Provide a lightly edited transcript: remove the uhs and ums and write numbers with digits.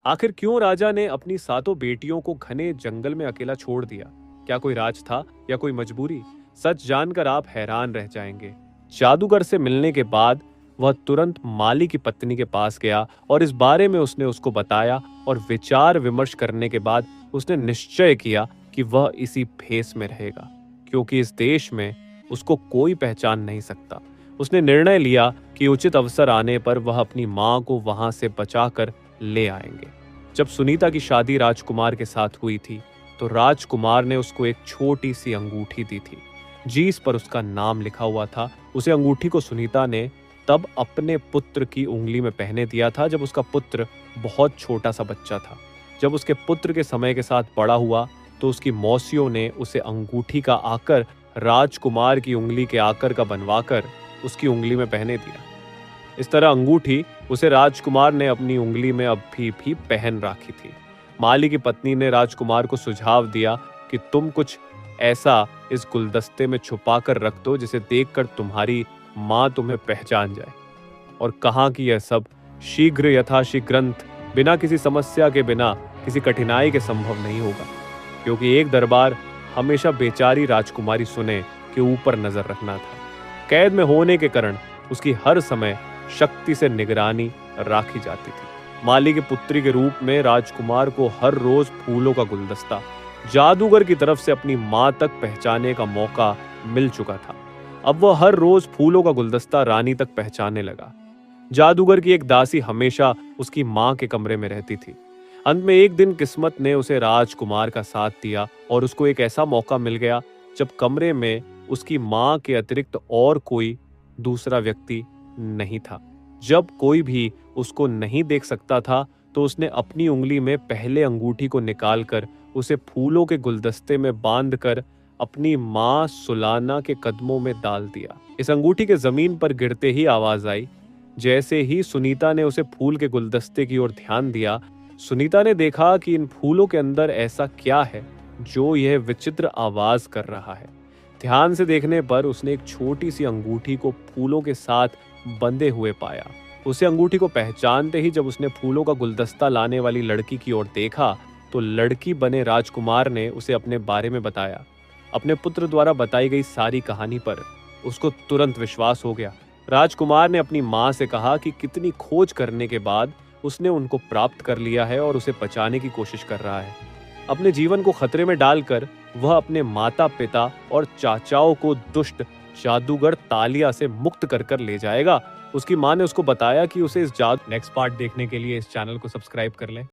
आखिर क्यों राजा ने अपनी सातों बेटियों को घने जंगल में अकेला छोड़ दिया? क्या कोई राज था या कोई मजबूरी? सच जानकर आप हैरान रह जाएंगे। जादूगर से मिलने के बाद वह तुरंत माली की पत्नी के पास गया और इस बारे में उसने उसको बताया और विचार विमर्श करने के बाद उसने निश्चय किया कि वह इसी भेष में रहेगा, क्योंकि इस देश में उसको कोई पहचान नहीं सकता। उसने निर्णय लिया कि उचित अवसर आने पर वह अपनी मां को वहां से बचाकर ले आएंगे। जब सुनीता की शादी राजकुमार के साथ हुई थी, तो राजकुमार ने उसको एक छोटी सी अंगूठी दी थी, जिस पर उसका नाम लिखा हुआ था। उसे अंगूठी को सुनीता ने तब अपने पुत्र की उंगली में पहने दिया था, जब उसका पुत्र बहुत छोटा सा बच्चा था। जब उसके पुत्र के समय के साथ बड़ा हुआ, तो उसकी मौसियों ने उसे अंगूठी का आकर राजकुमार की उंगली के आकर का बनवाकर उसकी उंगली में पहने दिया। इस तरह अंगूठी उसे राजकुमार ने अपनी उंगली में अभी भी पहन रखी थी। माली की पत्नी ने राजकुमार को सुझाव दिया कि तुम कुछ ऐसा इस गुलदस्ते में छुपा कर रख दो जिसे देखकर तुम्हारी माँ तुम्हें पहचान जाए। और कहा कि यह सब शीघ्र यथाशीघ्रंत, बिना किसी समस्या के, बिना किसी कठिनाई के संभव नहीं होगा, क्योंकि एक दरबार हमेशा बेचारी राजकुमारी सुने के ऊपर नजर रखना था। कैद में होने के कारण उसकी हर समय शक्ति से निगरानी राखी जाती थी। माली की पुत्री के रूप में राजकुमार को हर रोज फूलों का गुलदस्ता जादूगर की तरफ से अपनी मां तक पहचाने का मौका मिल चुका था। अब वह हर रोज फूलों का गुलदस्ता रानी तक पहचानने लगा। जादूगर की एक दासी हमेशा उसकी मां के कमरे में रहती थी। अंत में एक दिन किस्मत ने उसे राजकुमार का साथ दिया और उसको एक ऐसा मौका मिल गया जब कमरे में उसकी मां के अतिरिक्त और कोई दूसरा व्यक्ति नहीं था। जब कोई भी उसको नहीं देख सकता था, तो उसने अपनी उंगली में पहले अंगूठी को निकालकर उसे फूलों के गुलदस्ते में बांधकर अपनी मां सुलाना के कदमों में डाल दिया। इस अंगूठी के जमीन पर गिरते ही आवाज आई। जैसे ही सुनीता ने उसे फूल के गुलदस्ते की ओर ध्यान दिया, सुनीता ने देखा कि इन फूलों के अंदर ऐसा क्या है जो यह विचित्र आवाज कर रहा है। ध्यान से देखने पर उसने एक छोटी सी अंगूठी को फूलों के साथ बंधे हुए पाया। उसे अंगूठी को पहचानते ही जब उसने फूलों का गुलदस्ता लाने वाली लड़की की ओर देखा, तो लड़की बने राजकुमार ने उसे अपने बारे में बताया। अपने पुत्र द्वारा बताई गई सारी कहानी पर उसको तुरंत विश्वास हो गया। राजकुमार ने अपनी मां से कहा कि कितनी खोज करने के बाद उसने उनको प्राप्त कर लिया है और उसे बचाने की कोशिश कर रहा है। अपने जीवन को खतरे में डालकर वह अपने माता पिता और चाचाओं को दुष्ट जादूगर तालिया से मुक्त कर कर ले जाएगा। उसकी मां ने उसको बताया कि उसे इस जादू। नेक्स्ट पार्ट देखने के लिए इस चैनल को सब्सक्राइब कर लें।